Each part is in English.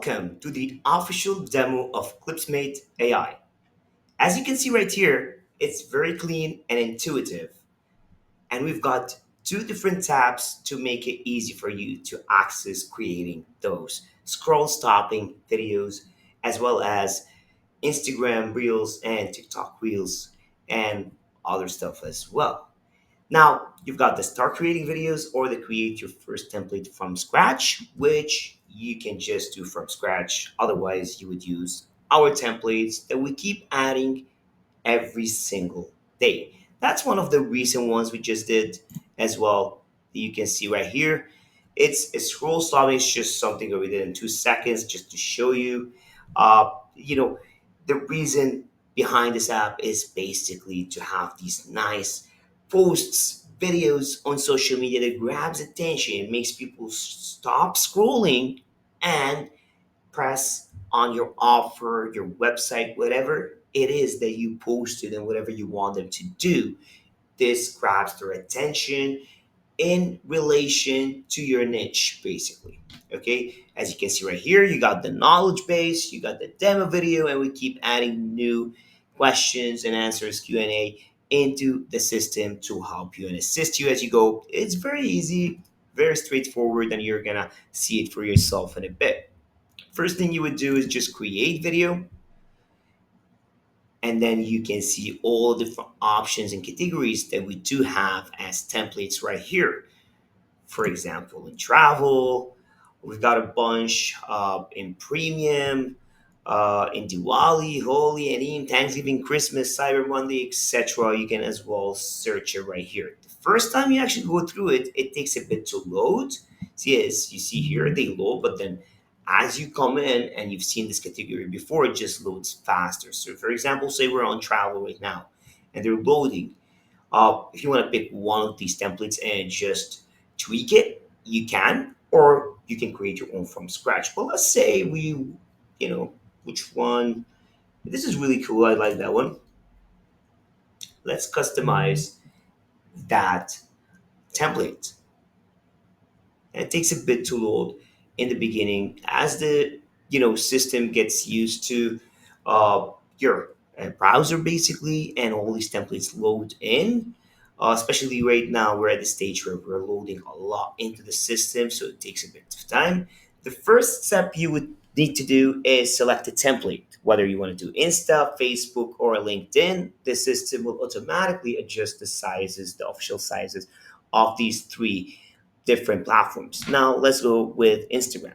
welcome to the official demo of ClipsMate AI. As you can see right here, it's very clean and intuitive, and we've got two different tabs to make it easy for you to access creating those scroll stopping videos, as well as Instagram Reels and TikTok Reels and other stuff as well. Now, you've got the start creating videos or the create your first template from scratch, which you can just do from scratch. Otherwise, you would use our templates that we keep adding every single day. That's one of the recent ones we just did as well. You can see right here. It's a scroll stopping. It's just something that we did in 2 seconds just to show you. You know, the reason behind this app is basically to have these nice posts, videos on social media that grabs attention. It makes people stop scrolling and press on your offer, your website, whatever it is that you posted and whatever you want them to do. This grabs their attention in relation to your niche, basically. Okay, as you can see right here, you got the knowledge base, you got the demo video, and we keep adding new questions and answers Q&A into the system to help you and assist you as you go. It's very easy, very straightforward, and you're gonna see it for yourself in a bit. First thing you would do is just create video, and then you can see all different options and categories that we do have as templates right here. For example, in travel, we've got a bunch in premium, in Diwali, Holi, and even Thanksgiving, Christmas, Cyber Monday, etc. You can as well search it right here. The first time you actually go through it, it takes a bit to load. See, as you see here, they load, but then as you come in and you've seen this category before, it just loads faster. So, for example, say we're on travel right now and they're loading. If you want to pick one of these templates and just tweak it, you can, or you can create your own from scratch. But let's say you know, which one? This is really cool. I like that one. Let's customize that template. And it takes a bit to load in the beginning as the system gets used to your browser basically, and all these templates load in. Especially right now, we're at the stage where we're loading a lot into the system, so it takes a bit of time. The first step you would need to do is select a template, whether you want to do Insta, Facebook, or LinkedIn. The system will automatically adjust the sizes, the official sizes of these three different platforms. Now let's go with Instagram.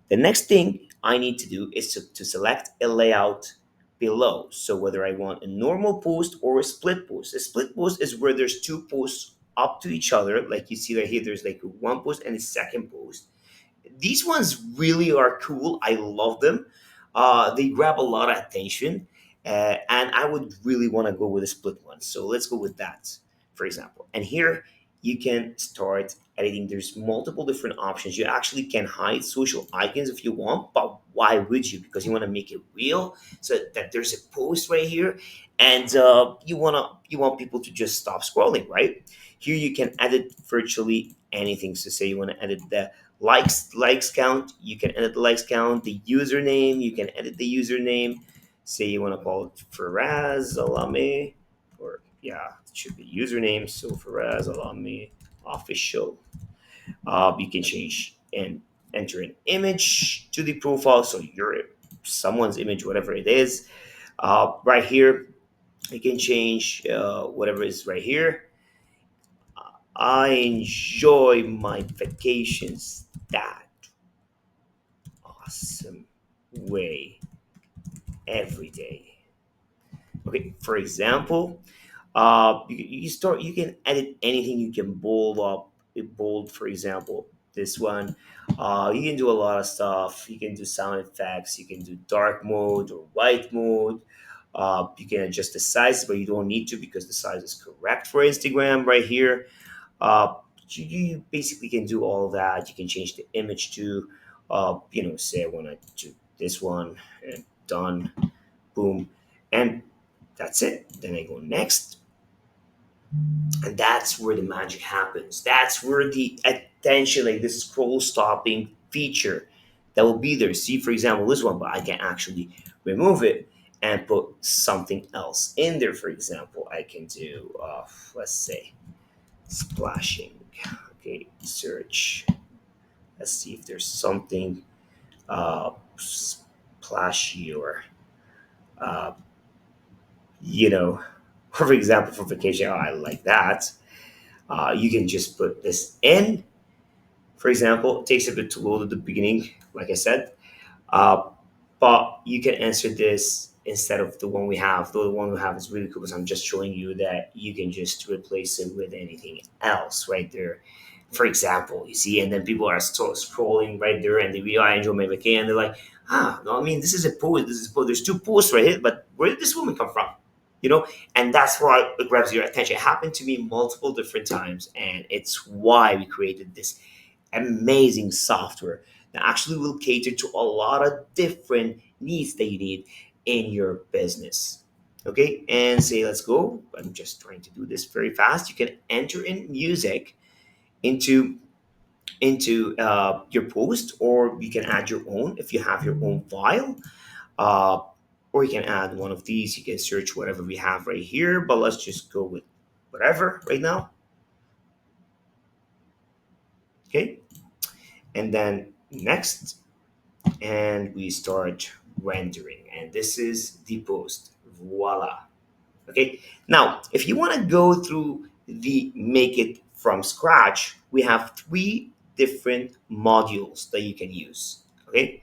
The next thing I need to do is to select a layout below. So whether I want a normal post or a split post. A split post is where there's two posts up to each other. Like you see right here, there's like one post and a second post. These ones really are cool. I love them. They grab a lot of attention, and I would really want to go with a split one. So let's go with that, for example. And here you can start editing. There's multiple different options. You actually can hide social icons if you want, but why would you? Because you want to make it real, so that there's a post right here, and you want people to just stop scrolling, right? Here you can edit virtually anything. So say you want to edit the likes count, you can edit the likes count. The username, you can edit the username. Say you want to call it Faraz Alame, or yeah, it should be username. So Faraz Alame official. You can change and enter an image to the profile, so your someone's image, whatever it is. Right here, you can change whatever is right here. I enjoy my vacations that awesome way every day. Okay, for example, you can edit anything. You can bold up, bold, for example, this one. You can do a lot of stuff. You can do sound effects. You can do dark mode or white mode. You can adjust the size, but you don't need to because the size is correct for Instagram right here. Uh, you basically can do all of that. You can change the image to, say I want to do this one, and done, boom, and that's it. Then I go next, and that's where the magic happens. That's where the attention, like the scroll stopping feature, that will be there. See, for example, this one, but I can actually remove it and put something else in there. For example, I can do, let's say, splashing. Okay, search. Let's see if there's something splashy or, uh, you know, for example, for vacation. Oh, I like that. You can just put this in. For example, it takes a bit to load at the beginning, like I said. Uh, but you can answer this instead of the one we have. Though the one we have is really cool because I'm just showing you that you can just replace it with anything else right there. For example, you see, and then people are still scrolling right there and they really I enjoy my vacation and they're like, no, I mean, this is a post, this is a post. There's two posts right here, but where did this woman come from? You know, and that's why it grabs your attention. It happened to me multiple different times, and it's why we created this amazing software that actually will cater to a lot of different needs that you need in your business. Okay, and say, let's go. I'm just trying to do this very fast. You can enter in music into your post, or you can add your own if you have your own file. Uh, or you can add one of these. You can search whatever we have right here, but let's just go with whatever right now. Okay, and then next, and we start rendering, and this is the post. Voila. Okay, now if you want to go through the make it from scratch, we have three different modules that you can use. Okay,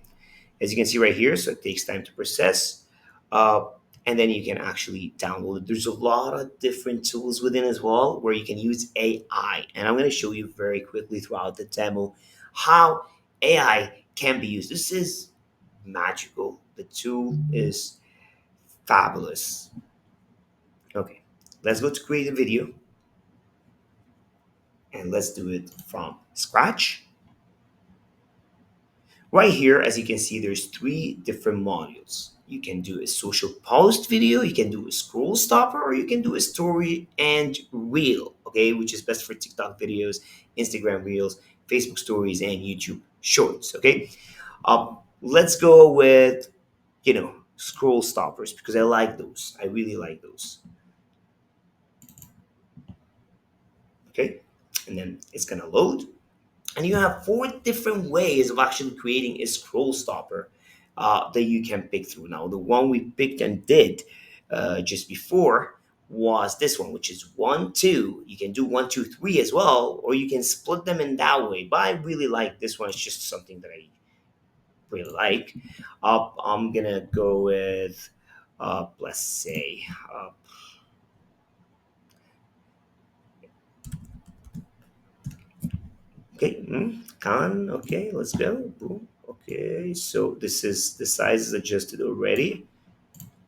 as you can see right here, so it takes time to process, uh, and then you can actually download it. There's a lot of different tools within as well where you can use AI, and I'm going to show you very quickly throughout the demo how AI can be used. This is magical. The tool is fabulous. Okay, let's go to create a video, and let's do it from scratch. Right here, as you can see, there's three different modules. You can do a social post video, you can do a scroll stopper, or you can do a story and reel, okay, which is best for TikTok videos, Instagram reels, Facebook stories, and YouTube shorts, okay? Let's go with, scroll stoppers because I like those. I really like those, okay? And then it's gonna load. And you have four different ways of actually creating a scroll stopper that you can pick through. Now, the one we picked and did just before was this one, which is 1, 2. You can do 1, 2, 3 as well, or you can split them in that way. But I really like this one. It's just something that I really like. I'm gonna go with, let's say, okay, can, okay, let's go. Boom. Okay, so this is the size is adjusted already.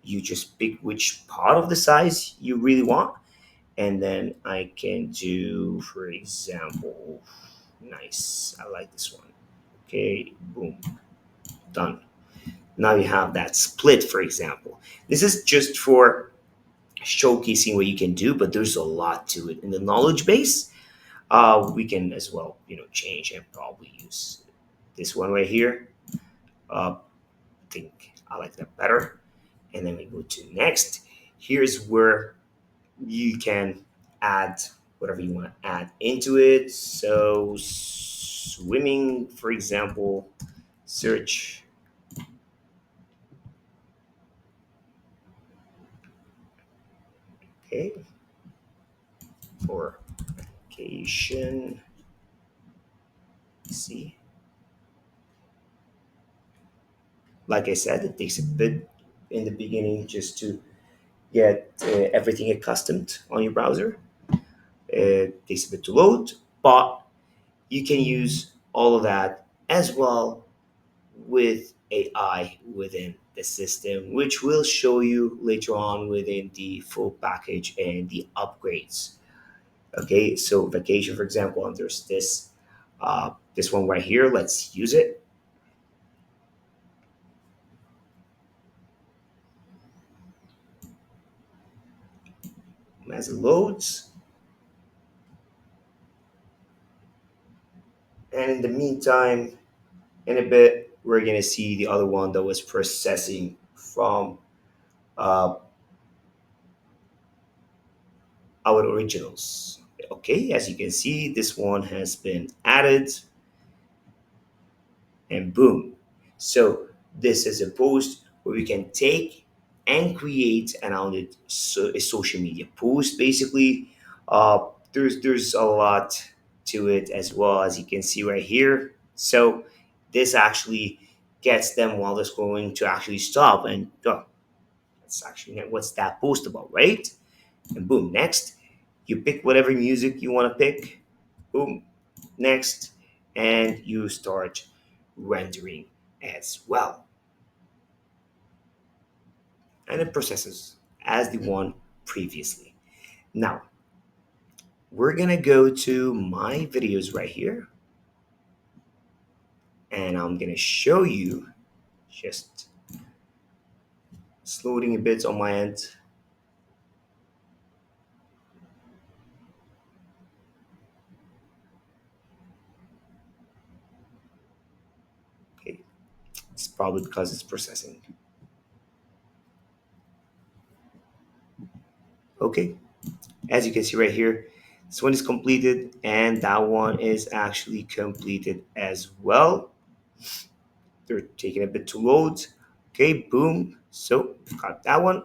You just pick which part of the size you really want, and then I can do, for example, nice. I like this one. Okay, boom, done. Now you have that split, for example. This is just for showcasing what you can do, but there's a lot to it. In the knowledge base, we can as well, change and probably use this one right here. I think I like that better. And then we go to next. Here's where you can add whatever you want to add into it. So swimming, for example, search. Okay, for vacation. See, like I said, it takes a bit in the beginning just to get everything accustomed on your browser. It takes a bit to load, but you can use all of that as well with AI within the system, which will show you later on within the full package and the upgrades. Okay, so vacation, for example, and there's this one right here. Let's use it as it loads. And in the meantime, in a bit, we're gonna see the other one that was processing from uh, our originals. Okay, as you can see, this one has been added, and boom. So this is a post where we can take and create a social media post. Basically, there's a lot to it as well, as you can see right here. So this actually gets them while they're scrolling to actually stop and oh, that's actually what's that post about, right? And boom, next you pick whatever music you want to pick. Boom, next, and you start rendering as well. And it processes as the one previously. Now, we're gonna go to my videos right here, and I'm gonna show you just it's loading a bit on my end. Okay, it's probably because it's processing. Okay, as you can see right here, this one is completed, and that one is actually completed as well. They're taking a bit to load. Okay, boom. So got that one.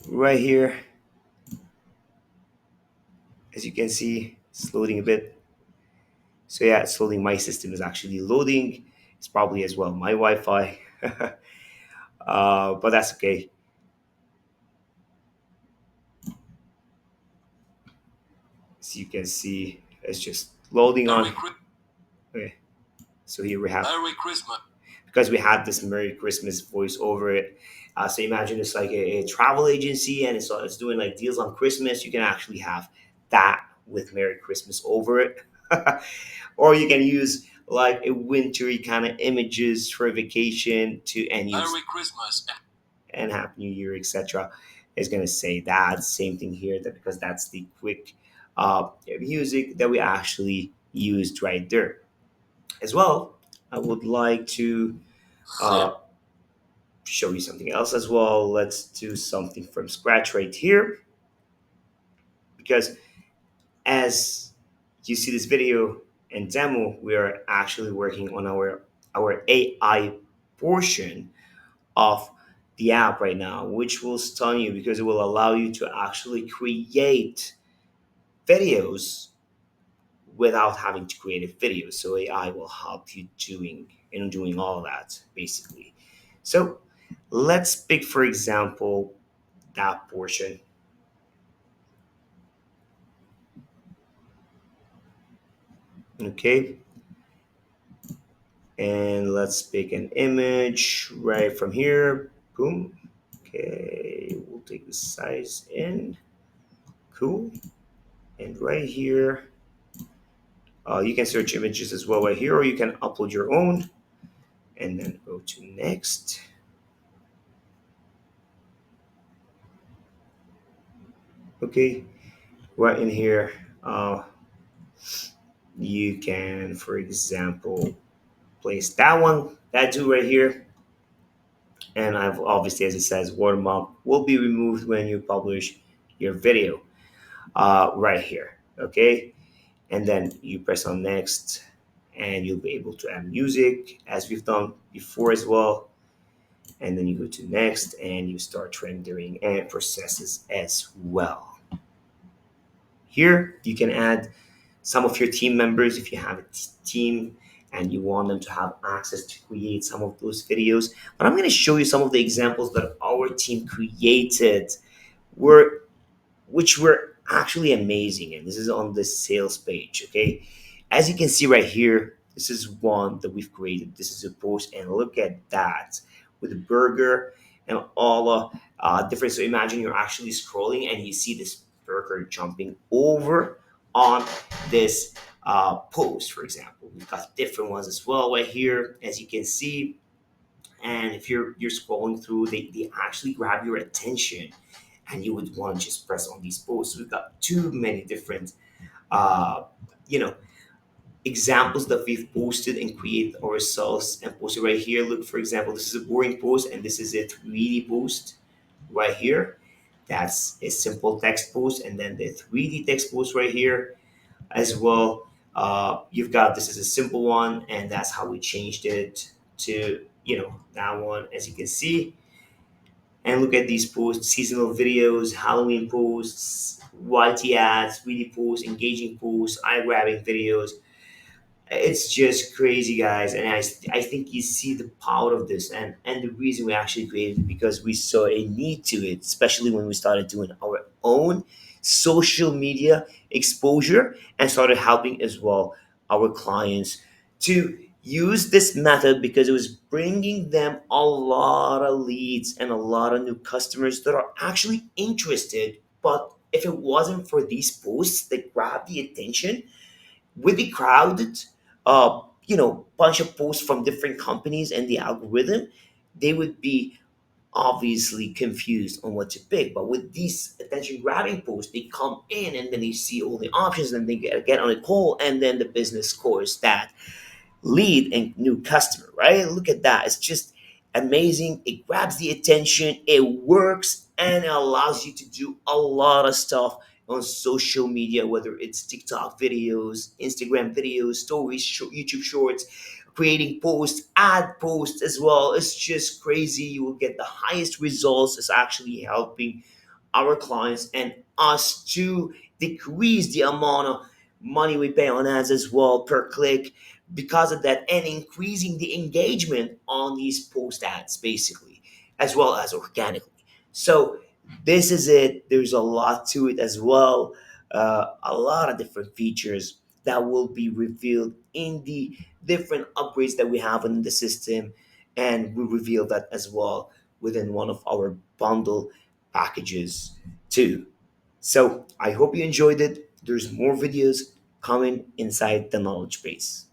Right here, as you can see, it's loading a bit. So yeah, it's loading. My system is actually loading. It's probably as well my Wi-Fi, but that's okay. As you can see, it's just loading on. Okay, so here we have Merry Christmas, because we had this Merry Christmas voice over it. So imagine it's like a travel agency and it's doing like deals on Christmas. You can actually have that with Merry Christmas over it. Or you can use like a wintry kind of images for vacation to and use Merry Christmas and Happy New Year, etc. Is going to say that same thing here that because that's the quick music that we actually used right there as well. I would like to uh, show you something else as well. Let's do something from scratch right here because as you see this video and demo, we are actually working on our AI portion of the app right now, which will stun you because it will allow you to actually create videos without having to create a video. So AI will help you doing all that basically. So let's pick for example that portion. Okay, and let's pick an image right from here. Boom. Okay, we'll take the size in. Cool. And right here, you can search images as well right here, or you can upload your own and then go to next. Okay, right in here, you can, for example, place that one, that dude right here. And I've obviously, as it says, watermark will be removed when you publish your video right here. Okay, and then you press on next, and you'll be able to add music as we've done before as well. And then you go to next, and you start rendering and processes as well. Here, you can add some of your team members if you have a team and you want them to have access to create some of those videos. But I'm going to show you some of the examples that our team created were which were actually amazing. And this is on the sales page. Okay, as you can see right here, this is one that we've created. This is a post, and look at that with a burger and all different. So imagine you're actually scrolling and you see this burger jumping over on this post. For example, we've got different ones as well right here, as you can see. And if you're scrolling through, they actually grab your attention and you would want to just press on these posts. We've got too many different uh, you know, examples that we've posted and created ourselves and posted right here. Look, for example, this is a boring post and this is a 3D post right here. That's a simple text post, and then the 3D text post right here as well. You've got this is a simple one, and that's how we changed it to that one, as you can see. And look at these posts: seasonal videos, Halloween posts, YT ads, 3D posts, engaging posts, eye grabbing videos. It's just crazy, guys, and I think you see the power of this, and the reason we actually created it because we saw a need to it, especially when we started doing our own social media exposure and started helping as well our clients to use this method because it was bringing them a lot of leads and a lot of new customers that are actually interested. But if it wasn't for these posts that grab the attention with the crowded bunch of posts from different companies and the algorithm, they would be obviously confused on what to pick. But with these attention grabbing posts, they come in and then they see all the options and they get on a call, and then the business scores that lead and new customer, right? Look at that. It's just amazing. It grabs the attention, it works, and it allows you to do a lot of stuff on social media, whether it's TikTok videos, Instagram videos, stories, YouTube shorts, creating posts, ad posts as well. It's just crazy. You will get the highest results. It's actually helping our clients and us to decrease the amount of money we pay on ads as well per click because of that, and increasing the engagement on these post ads basically as well as organically. So this is it. There's a lot to it as well, a lot of different features that will be revealed in the different upgrades that we have in the system, and we reveal that as well within one of our bundle packages too. So I hope you enjoyed it. There's more videos coming inside the knowledge base.